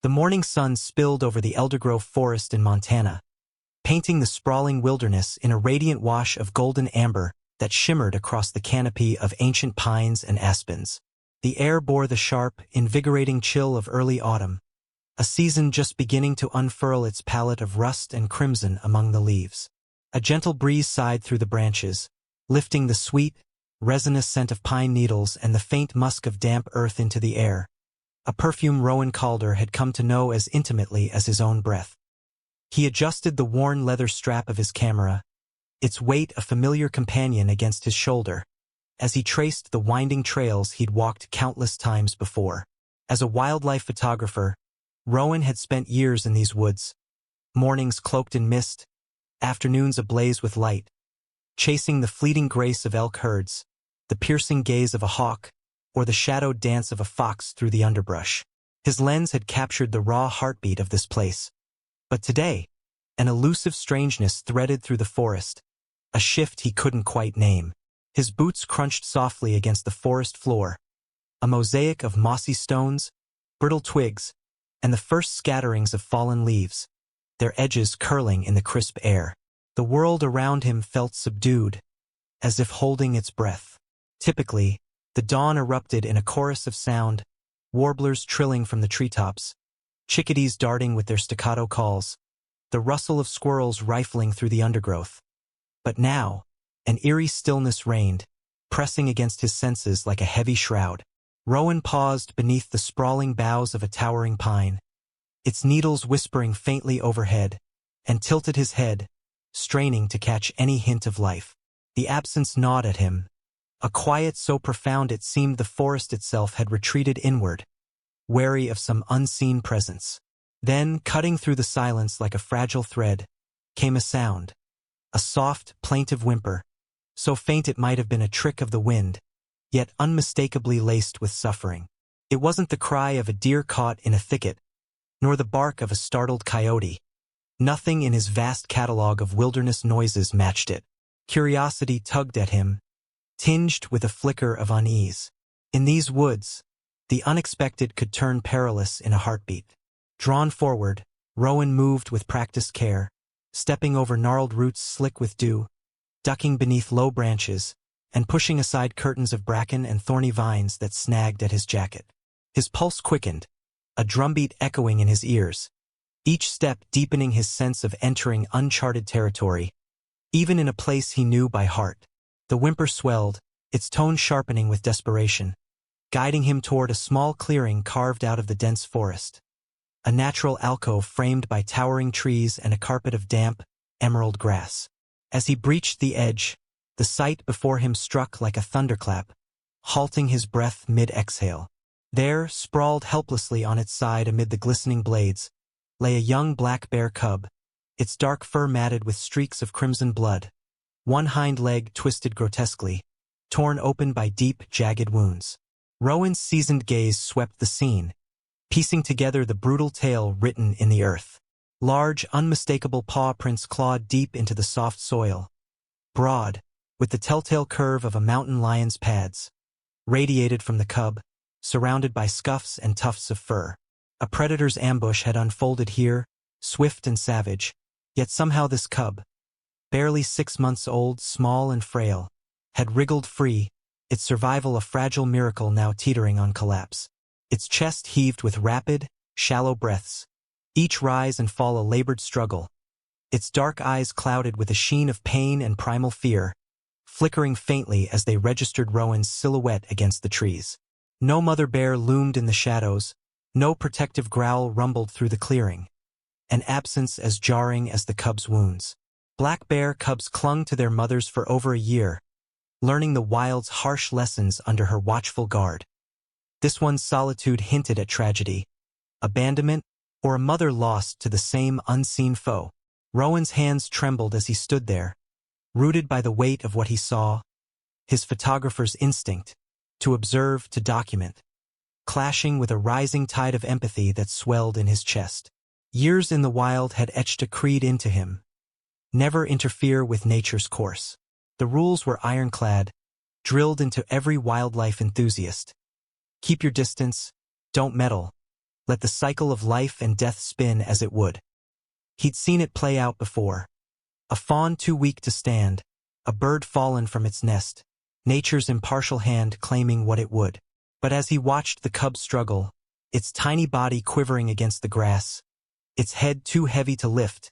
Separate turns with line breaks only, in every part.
The morning sun spilled over the Eldergrove Forest in Montana, painting the sprawling wilderness in a radiant wash of golden amber that shimmered across the canopy of ancient pines and aspens. The air bore the sharp, invigorating chill of early autumn, a season just beginning to unfurl its palette of rust and crimson among the leaves. A gentle breeze sighed through the branches, lifting the sweet, resinous scent of pine needles and the faint musk of damp earth into the air, a perfume Rowan Calder had come to know as intimately as his own breath. He adjusted the worn leather strap of his camera, its weight a familiar companion against his shoulder, as he traced the winding trails he'd walked countless times before. As a wildlife photographer, Rowan had spent years in these woods, mornings cloaked in mist, afternoons ablaze with light, chasing the fleeting grace of elk herds, the piercing gaze of a hawk, or the shadowed dance of a fox through the underbrush. His lens had captured the raw heartbeat of this place. But today, an elusive strangeness threaded through the forest, a shift he couldn't quite name. His boots crunched softly against the forest floor, a mosaic of mossy stones, brittle twigs, and the first scatterings of fallen leaves, their edges curling in the crisp air. The world around him felt subdued, as if holding its breath. Typically, the dawn erupted in a chorus of sound, warblers trilling from the treetops, chickadees darting with their staccato calls, the rustle of squirrels rifling through the undergrowth. But now, an eerie stillness reigned, pressing against his senses like a heavy shroud. Rowan paused beneath the sprawling boughs of a towering pine, its needles whispering faintly overhead, and tilted his head, straining to catch any hint of life. The absence gnawed at him, a quiet so profound it seemed the forest itself had retreated inward, wary of some unseen presence. Then, cutting through the silence like a fragile thread, came a sound, a soft, plaintive whimper, so faint it might have been a trick of the wind, yet unmistakably laced with suffering. It wasn't the cry of a deer caught in a thicket, nor the bark of a startled coyote. Nothing in his vast catalogue of wilderness noises matched it. Curiosity tugged at him, tinged with a flicker of unease. In these woods, the unexpected could turn perilous in a heartbeat. Drawn forward, Rowan moved with practiced care, stepping over gnarled roots slick with dew, ducking beneath low branches, and pushing aside curtains of bracken and thorny vines that snagged at his jacket. His pulse quickened, a drumbeat echoing in his ears, each step deepening his sense of entering uncharted territory, even in a place he knew by heart. The whimper swelled, its tone sharpening with desperation, guiding him toward a small clearing carved out of the dense forest. A natural alcove framed by towering trees and a carpet of damp, emerald grass. As he breached the edge, the sight before him struck like a thunderclap, halting his breath mid-exhale. There, sprawled helplessly on its side amid the glistening blades, lay a young black bear cub, its dark fur matted with streaks of crimson blood, one hind leg twisted grotesquely, torn open by deep, jagged wounds. Rowan's seasoned gaze swept the scene, piecing together the brutal tale written in the earth. Large, unmistakable paw prints clawed deep into the soft soil, broad, with the telltale curve of a mountain lion's pads, radiated from the cub, surrounded by scuffs and tufts of fur. A predator's ambush had unfolded here, swift and savage, yet somehow this cub, barely 6 months old, small and frail, had wriggled free, its survival a fragile miracle now teetering on collapse. Its chest heaved with rapid, shallow breaths, each rise and fall a labored struggle, its dark eyes clouded with a sheen of pain and primal fear, flickering faintly as they registered Rowan's silhouette against the trees. No mother bear loomed in the shadows, no protective growl rumbled through the clearing, an absence as jarring as the cub's wounds. Black bear cubs clung to their mothers for over a year, learning the wild's harsh lessons under her watchful guard. This one's solitude hinted at tragedy, abandonment, or a mother lost to the same unseen foe. Rowan's hands trembled as he stood there, rooted by the weight of what he saw, his photographer's instinct, to observe, to document, clashing with a rising tide of empathy that swelled in his chest. Years in the wild had etched a creed into him: never interfere with nature's course. The rules were ironclad, drilled into every wildlife enthusiast. Keep your distance, don't meddle, let the cycle of life and death spin as it would. He'd seen it play out before. A fawn too weak to stand, a bird fallen from its nest, nature's impartial hand claiming what it would. But as he watched the cub struggle, its tiny body quivering against the grass, its head too heavy to lift,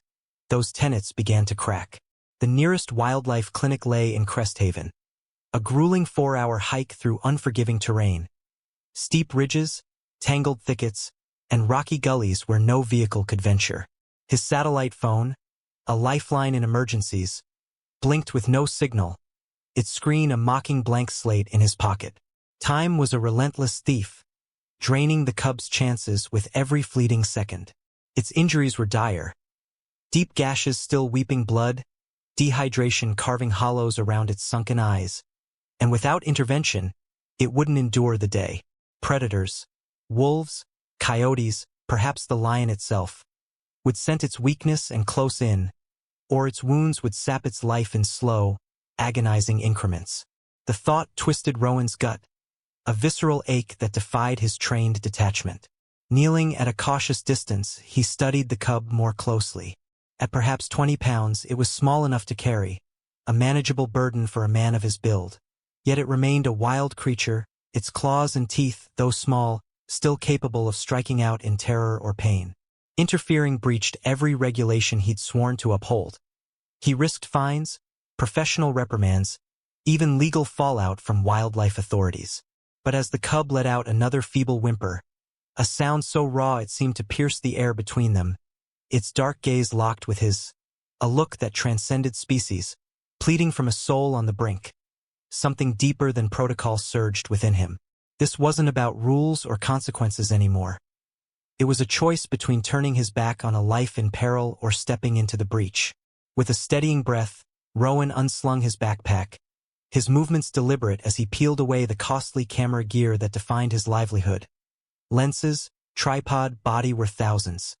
those tenets began to crack. The nearest wildlife clinic lay in Cresthaven. A grueling 4-hour hike through unforgiving terrain. Steep ridges, tangled thickets, and rocky gullies where no vehicle could venture. His satellite phone, a lifeline in emergencies, blinked with no signal, its screen a mocking blank slate in his pocket. Time was a relentless thief, draining the cub's chances with every fleeting second. Its injuries were dire. Deep gashes still weeping blood, dehydration carving hollows around its sunken eyes. And without intervention, it wouldn't endure the day. Predators, wolves, coyotes, perhaps the lion itself, would scent its weakness and close in, or its wounds would sap its life in slow, agonizing increments. The thought twisted Rowan's gut, a visceral ache that defied his trained detachment. Kneeling at a cautious distance, he studied the cub more closely. At perhaps 20 pounds, it was small enough to carry, a manageable burden for a man of his build. Yet it remained a wild creature, its claws and teeth, though small, still capable of striking out in terror or pain. Interfering breached every regulation he'd sworn to uphold. He risked fines, professional reprimands, even legal fallout from wildlife authorities. But as the cub let out another feeble whimper, a sound so raw it seemed to pierce the air between them, its dark gaze locked with his, a look that transcended species, pleading from a soul on the brink. Something deeper than protocol surged within him. This wasn't about rules or consequences anymore. It was a choice between turning his back on a life in peril or stepping into the breach. With a steadying breath, Rowan unslung his backpack, his movements deliberate as he peeled away the costly camera gear that defined his livelihood. Lenses, tripod, body were thousands.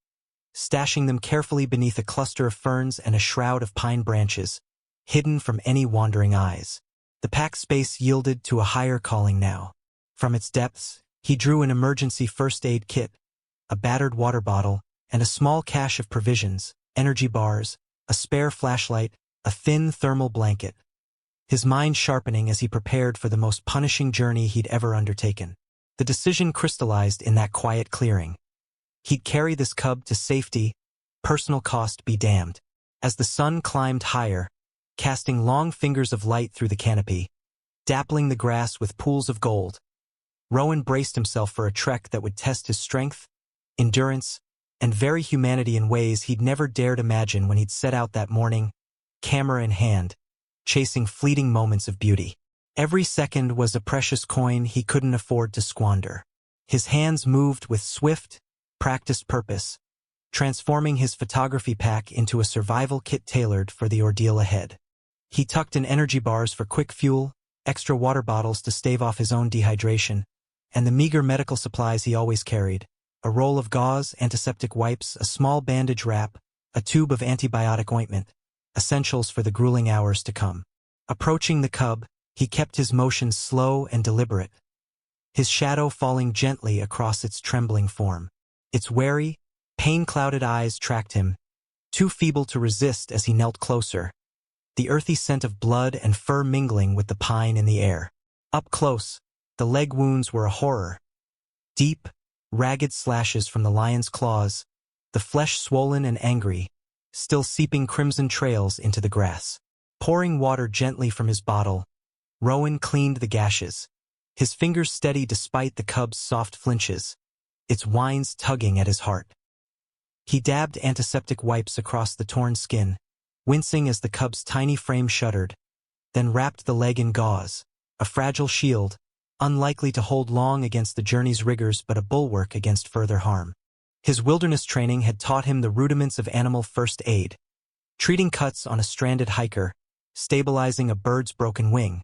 Stashing them carefully beneath a cluster of ferns and a shroud of pine branches, hidden from any wandering eyes. The pack space yielded to a higher calling now. From its depths, he drew an emergency first aid kit, a battered water bottle, and a small cache of provisions, energy bars, a spare flashlight, a thin thermal blanket. His mind sharpening as he prepared for the most punishing journey he'd ever undertaken. The decision crystallized in that quiet clearing. He'd carry this cub to safety, personal cost be damned. As the sun climbed higher, casting long fingers of light through the canopy, dappling the grass with pools of gold, Rowan braced himself for a trek that would test his strength, endurance, and very humanity in ways he'd never dared imagine when he'd set out that morning, camera in hand, chasing fleeting moments of beauty. Every second was a precious coin he couldn't afford to squander. His hands moved with swift, practiced purpose, transforming his photography pack into a survival kit tailored for the ordeal ahead. He tucked in energy bars for quick fuel, extra water bottles to stave off his own dehydration, and the meager medical supplies he always carried: a roll of gauze, antiseptic wipes, a small bandage wrap, a tube of antibiotic ointment, essentials for the grueling hours to come. Approaching the cub, he kept his motions slow and deliberate, his shadow falling gently across its trembling form. Its wary, pain-clouded eyes tracked him, too feeble to resist as he knelt closer, the earthy scent of blood and fur mingling with the pine in the air. Up close, the leg wounds were a horror. Deep, ragged slashes from the lion's claws, the flesh swollen and angry, still seeping crimson trails into the grass. Pouring water gently from his bottle, Rowan cleaned the gashes, his fingers steady despite the cub's soft flinches, its whines tugging at his heart. He dabbed antiseptic wipes across the torn skin, wincing as the cub's tiny frame shuddered, then wrapped the leg in gauze, a fragile shield, unlikely to hold long against the journey's rigors but a bulwark against further harm. His wilderness training had taught him the rudiments of animal first aid, treating cuts on a stranded hiker, stabilizing a bird's broken wing.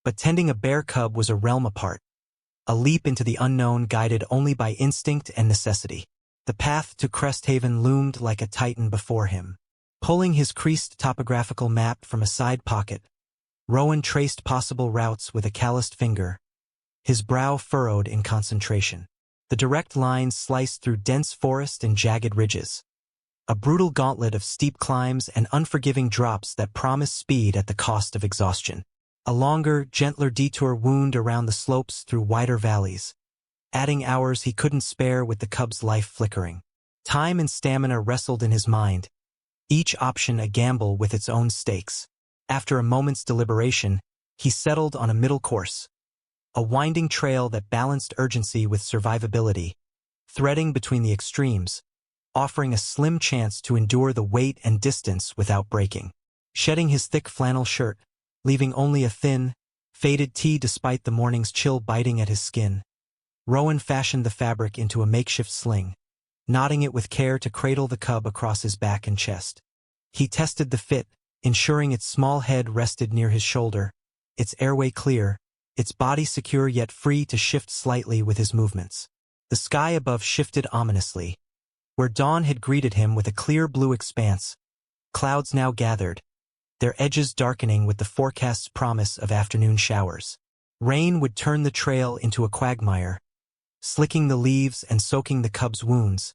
But tending a bear cub was a realm apart, a leap into the unknown guided only by instinct and necessity. The path to Cresthaven loomed like a titan before him. Pulling his creased topographical map from a side pocket, Rowan traced possible routes with a calloused finger, his brow furrowed in concentration. The direct lines sliced through dense forest and jagged ridges. A brutal gauntlet of steep climbs and unforgiving drops that promise speed at the cost of exhaustion. A longer, gentler detour wound around the slopes through wider valleys, adding hours he couldn't spare with the cub's life flickering. Time and stamina wrestled in his mind, each option a gamble with its own stakes. After a moment's deliberation, he settled on a middle course, a winding trail that balanced urgency with survivability, threading between the extremes, offering a slim chance to endure the weight and distance without breaking. Shedding his thick flannel shirt, leaving only a thin, faded tee despite the morning's chill biting at his skin, Rowan fashioned the fabric into a makeshift sling, knotting it with care to cradle the cub across his back and chest. He tested the fit, ensuring its small head rested near his shoulder, its airway clear, its body secure yet free to shift slightly with his movements. The sky above shifted ominously. Where dawn had greeted him with a clear blue expanse, clouds now gathered, their edges darkening with the forecast's promise of afternoon showers. Rain would turn the trail into a quagmire, slicking the leaves and soaking the cub's wounds,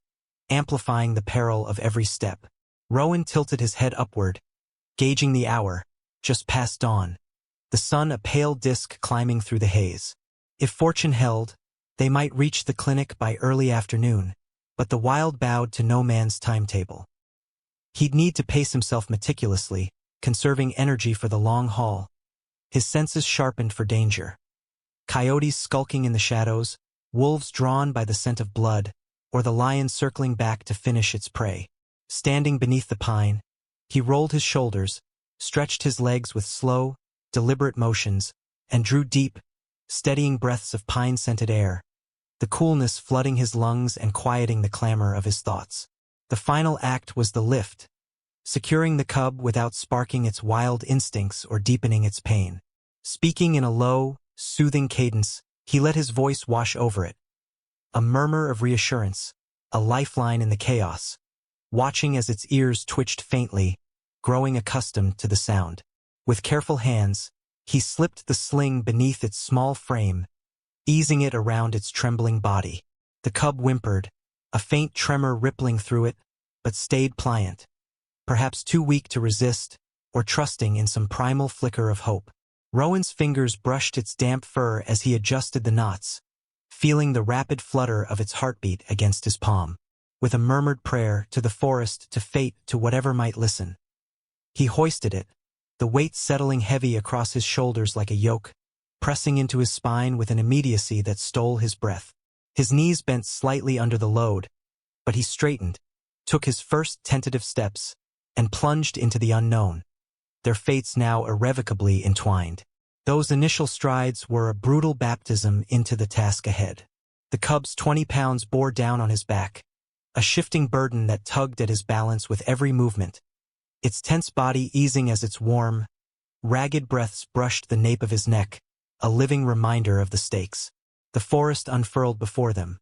amplifying the peril of every step. Rowan tilted his head upward, gauging the hour, just past dawn, the sun a pale disk climbing through the haze. If fortune held, they might reach the clinic by early afternoon, but the wild bowed to no man's timetable. He'd need to pace himself meticulously, conserving energy for the long haul. His senses sharpened for danger. Coyotes skulking in the shadows, wolves drawn by the scent of blood, or the lion circling back to finish its prey. Standing beneath the pine, he rolled his shoulders, stretched his legs with slow, deliberate motions, and drew deep, steadying breaths of pine-scented air, the coolness flooding his lungs and quieting the clamor of his thoughts. The final act was the lift, securing the cub without sparking its wild instincts or deepening its pain. Speaking in a low, soothing cadence, he let his voice wash over it. A murmur of reassurance, a lifeline in the chaos, watching as its ears twitched faintly, growing accustomed to the sound. With careful hands, he slipped the sling beneath its small frame, easing it around its trembling body. The cub whimpered, a faint tremor rippling through it, but stayed pliant, perhaps too weak to resist, or trusting in some primal flicker of hope. Rowan's fingers brushed its damp fur as he adjusted the knots, feeling the rapid flutter of its heartbeat against his palm. With a murmured prayer to the forest, to fate, to whatever might listen, he hoisted it, the weight settling heavy across his shoulders like a yoke, pressing into his spine with an immediacy that stole his breath. His knees bent slightly under the load, but he straightened, took his first tentative steps, and plunged into the unknown, their fates now irrevocably entwined. Those initial strides were a brutal baptism into the task ahead. The cub's 20 pounds bore down on his back, a shifting burden that tugged at his balance with every movement, its tense body easing as its warm, ragged breaths brushed the nape of his neck, a living reminder of the stakes. The forest unfurled before them,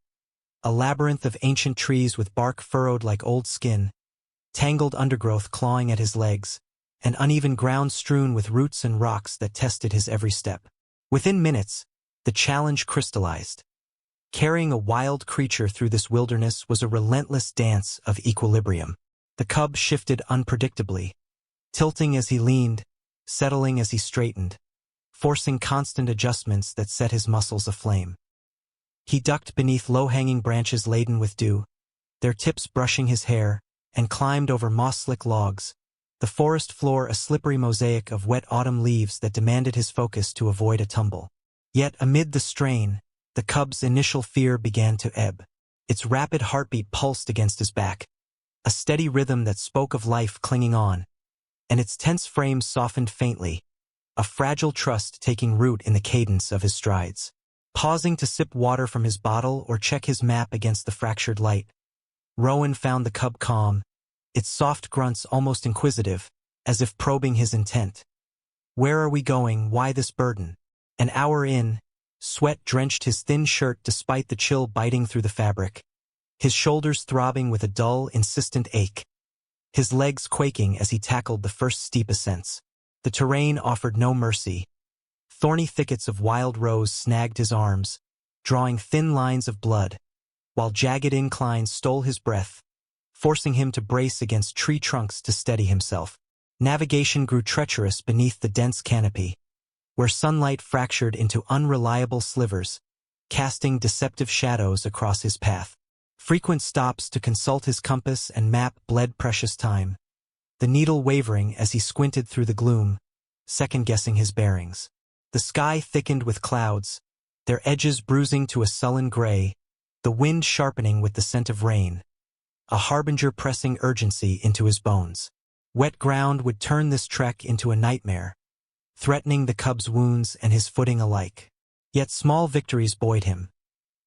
a labyrinth of ancient trees with bark furrowed like old skin, tangled undergrowth clawing at his legs, and uneven ground strewn with roots and rocks that tested his every step. Within minutes, the challenge crystallized. Carrying a wild creature through this wilderness was a relentless dance of equilibrium. The cub shifted unpredictably, tilting as he leaned, settling as he straightened, forcing constant adjustments that set his muscles aflame. He ducked beneath low-hanging branches laden with dew, their tips brushing his hair, and climbed over moss-slick logs, the forest floor a slippery mosaic of wet autumn leaves that demanded his focus to avoid a tumble. Yet amid the strain, the cub's initial fear began to ebb. Its rapid heartbeat pulsed against his back, a steady rhythm that spoke of life clinging on, and its tense frame softened faintly, a fragile trust taking root in the cadence of his strides. Pausing to sip water from his bottle or check his map against the fractured light, Rowan found the cub calm, its soft grunts almost inquisitive, as if probing his intent. Where are we going? Why this burden? An hour in, sweat drenched his thin shirt despite the chill biting through the fabric, his shoulders throbbing with a dull, insistent ache, his legs quaking as he tackled the first steep ascents. The terrain offered no mercy. Thorny thickets of wild rose snagged his arms, drawing thin lines of blood, while jagged inclines stole his breath, forcing him to brace against tree trunks to steady himself. Navigation grew treacherous beneath the dense canopy, where sunlight fractured into unreliable slivers, casting deceptive shadows across his path. Frequent stops to consult his compass and map bled precious time, the needle wavering as he squinted through the gloom, second-guessing his bearings. The sky thickened with clouds, their edges bruising to a sullen gray, the wind sharpening with the scent of rain, a harbinger pressing urgency into his bones. Wet ground would turn this trek into a nightmare, threatening the cub's wounds and his footing alike. Yet small victories buoyed him.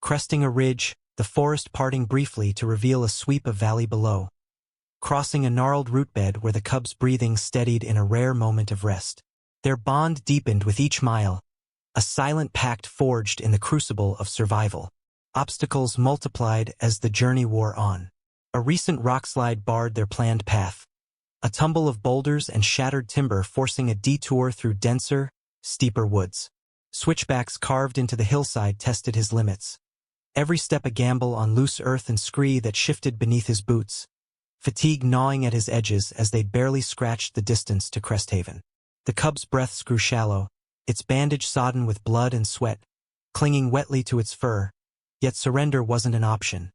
Cresting a ridge, the forest parting briefly to reveal a sweep of valley below. Crossing a gnarled root bed where the cub's breathing steadied in a rare moment of rest. Their bond deepened with each mile, a silent pact forged in the crucible of survival. Obstacles multiplied as the journey wore on. A recent rockslide barred their planned path, a tumble of boulders and shattered timber forcing a detour through denser, steeper woods. Switchbacks carved into the hillside tested his limits. Every step a gamble on loose earth and scree that shifted beneath his boots, fatigue gnawing at his edges as they barely scratched the distance to Cresthaven. The cub's breaths grew shallow, its bandage sodden with blood and sweat, clinging wetly to its fur, yet surrender wasn't an option.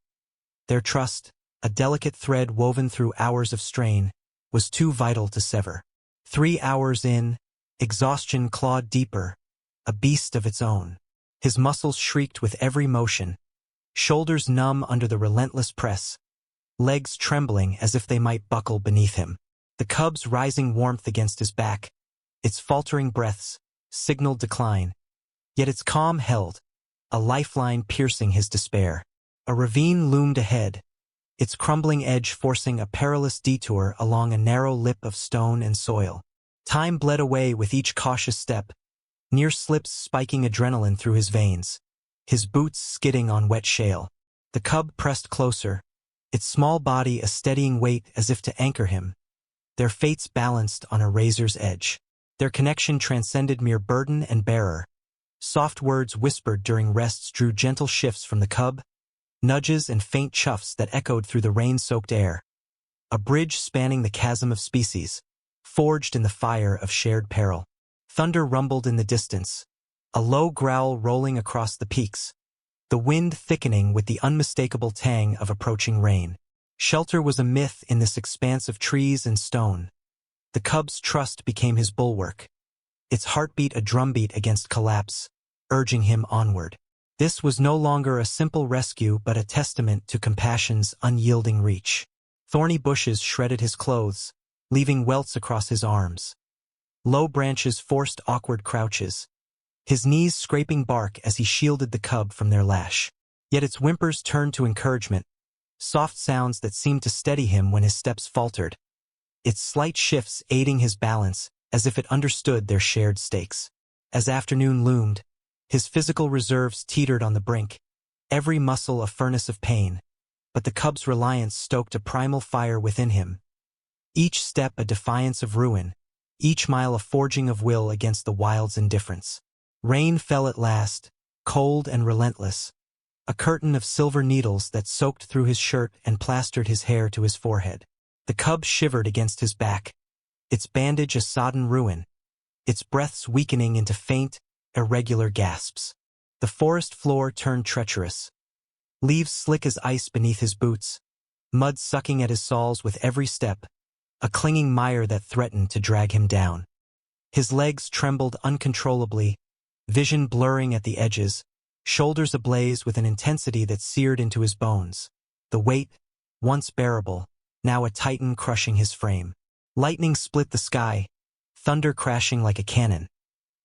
Their trust, a delicate thread woven through hours of strain, was too vital to sever. 3 hours in, exhaustion clawed deeper, a beast of its own. His muscles shrieked with every motion, shoulders numb under the relentless press, legs trembling as if they might buckle beneath him. The cub's rising warmth against his back, its faltering breaths, signaled decline, yet its calm held, a lifeline piercing his despair. A ravine loomed ahead, its crumbling edge forcing a perilous detour along a narrow lip of stone and soil. Time bled away with each cautious step, near slips spiking adrenaline through his veins, his boots skidding on wet shale. The cub pressed closer, its small body a steadying weight as if to anchor him, their fates balanced on a razor's edge. Their connection transcended mere burden and bearer. Soft words whispered during rests drew gentle shifts from the cub, nudges and faint chuffs that echoed through the rain-soaked air. A bridge spanning the chasm of species, forged in the fire of shared peril. Thunder rumbled in the distance, a low growl rolling across the peaks, the wind thickening with the unmistakable tang of approaching rain. Shelter was a myth in this expanse of trees and stone. The cub's trust became his bulwark, its heartbeat a drumbeat against collapse, urging him onward. This was no longer a simple rescue but a testament to compassion's unyielding reach. Thorny bushes shredded his clothes, leaving welts across his arms. Low branches forced awkward crouches, his knees scraping bark as he shielded the cub from their lash. Yet its whimpers turned to encouragement, soft sounds that seemed to steady him when his steps faltered, its slight shifts aiding his balance as if it understood their shared stakes. As afternoon loomed, his physical reserves teetered on the brink, every muscle a furnace of pain, but the cub's reliance stoked a primal fire within him. Each step a defiance of ruin, each mile a forging of will against the wild's indifference. Rain fell at last, cold and relentless, a curtain of silver needles that soaked through his shirt and plastered his hair to his forehead. The cub shivered against his back, its bandage a sodden ruin, its breaths weakening into faint, irregular gasps. The forest floor turned treacherous, leaves slick as ice beneath his boots, mud sucking at his soles with every step, a clinging mire that threatened to drag him down. His legs trembled uncontrollably, vision blurring at the edges, shoulders ablaze with an intensity that seared into his bones. The weight, once bearable, now a titan crushing his frame. Lightning split the sky, thunder crashing like a cannon,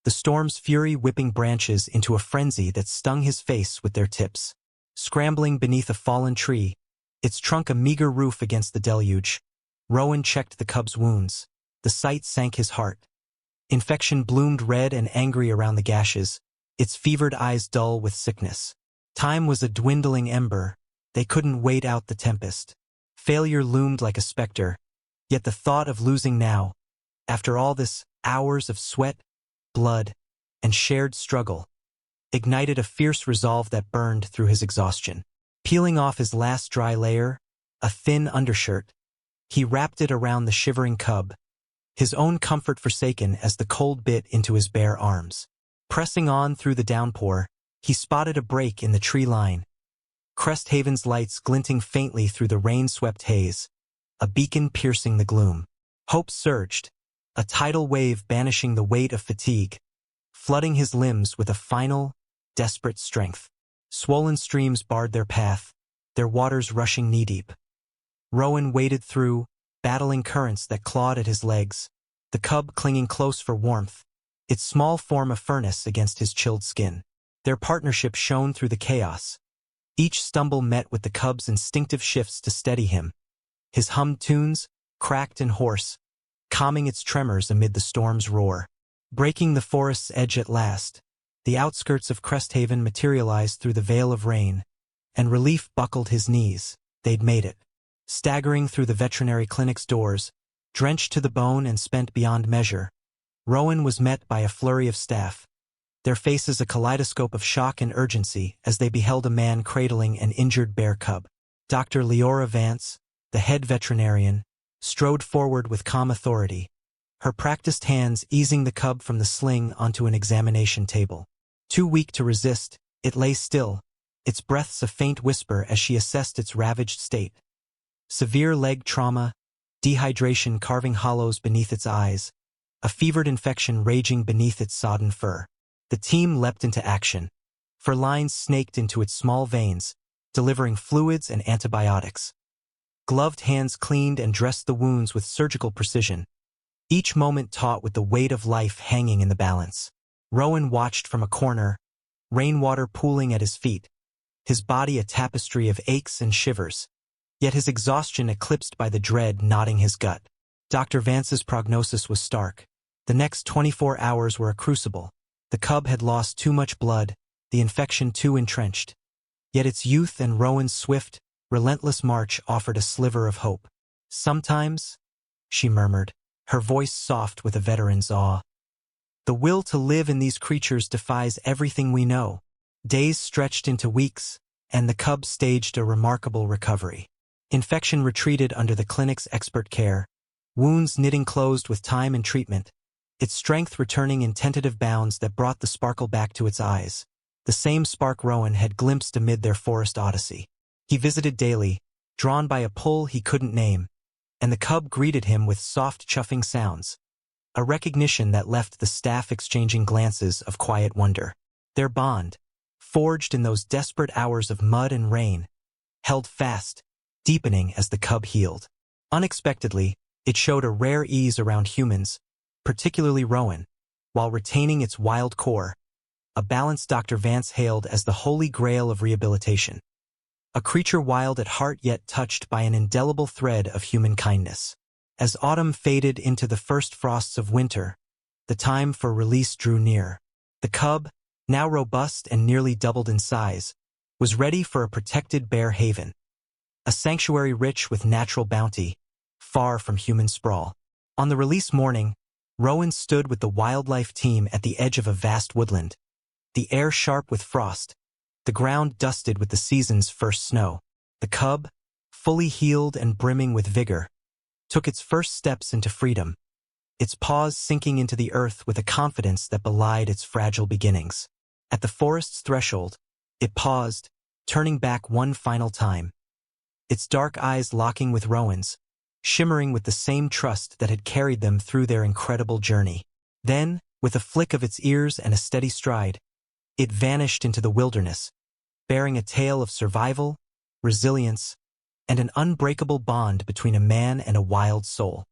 the storm's fury whipping branches into a frenzy that stung his face with their tips. Scrambling beneath a fallen tree, its trunk a meager roof against the deluge, Rowan checked the cub's wounds. The sight sank his heart. Infection bloomed red and angry around the gashes, its fevered eyes dull with sickness. Time was a dwindling ember, they couldn't wait out the tempest. Failure loomed like a specter, yet the thought of losing now, after all this, hours of sweat, blood, and shared struggle, ignited a fierce resolve that burned through his exhaustion. Peeling off his last dry layer, a thin undershirt, he wrapped it around the shivering cub, his own comfort forsaken as the cold bit into his bare arms. Pressing on through the downpour, he spotted a break in the tree line, Cresthaven's lights glinting faintly through the rain-swept haze, a beacon piercing the gloom. Hope surged, a tidal wave banishing the weight of fatigue, flooding his limbs with a final, desperate strength. Swollen streams barred their path, their waters rushing knee-deep. Rowan waded through, battling currents that clawed at his legs, the cub clinging close for warmth, its small form a furnace against his chilled skin. Their partnership shone through the chaos. Each stumble met with the cub's instinctive shifts to steady him, his hummed tunes, cracked and hoarse, calming its tremors amid the storm's roar. Breaking the forest's edge at last, the outskirts of Cresthaven materialized through the veil of rain, and relief buckled his knees. They'd made it. Staggering through the veterinary clinic's doors, drenched to the bone and spent beyond measure, Rowan was met by a flurry of staff, their faces a kaleidoscope of shock and urgency as they beheld a man cradling an injured bear cub. Dr. Leora Vance, the head veterinarian, strode forward with calm authority, her practiced hands easing the cub from the sling onto an examination table. Too weak to resist, it lay still, its breaths a faint whisper as she assessed its ravaged state. Severe leg trauma, dehydration carving hollows beneath its eyes, a fevered infection raging beneath its sodden fur. The team leapt into action, for lines snaked into its small veins, delivering fluids and antibiotics. Gloved hands cleaned and dressed the wounds with surgical precision, each moment taut with the weight of life hanging in the balance. Rowan watched from a corner, rainwater pooling at his feet, his body a tapestry of aches and shivers, yet his exhaustion eclipsed by the dread knotting his gut. Dr. Vance's prognosis was stark. The next 24 hours were a crucible. The cub had lost too much blood, the infection too entrenched. Yet its youth and Rowan's swift, relentless march offered a sliver of hope. "Sometimes," she murmured, her voice soft with a veteran's awe, "the will to live in these creatures defies everything we know." Days stretched into weeks, and the cub staged a remarkable recovery. Infection retreated under the clinic's expert care, wounds knitting closed with time and treatment, its strength returning in tentative bounds that brought the sparkle back to its eyes, the same spark Rowan had glimpsed amid their forest odyssey. He visited daily, drawn by a pull he couldn't name, and the cub greeted him with soft chuffing sounds, a recognition that left the staff exchanging glances of quiet wonder. Their bond, forged in those desperate hours of mud and rain, held fast, deepening as the cub healed. Unexpectedly, it showed a rare ease around humans, particularly Rowan, while retaining its wild core, a balance Dr. Vance hailed as the holy grail of rehabilitation. A creature wild at heart yet touched by an indelible thread of human kindness. As autumn faded into the first frosts of winter, the time for release drew near. The cub, now robust and nearly doubled in size, was ready for a protected bear haven, a sanctuary rich with natural bounty, far from human sprawl. On the release morning, Rowan stood with the wildlife team at the edge of a vast woodland, the air sharp with frost, the ground dusted with the season's first snow. The cub, fully healed and brimming with vigor, took its first steps into freedom, its paws sinking into the earth with a confidence that belied its fragile beginnings. At the forest's threshold, it paused, turning back one final time, its dark eyes locking with Rowan's, shimmering with the same trust that had carried them through their incredible journey. Then, with a flick of its ears and a steady stride, it vanished into the wilderness, bearing a tale of survival, resilience, and an unbreakable bond between a man and a wild soul.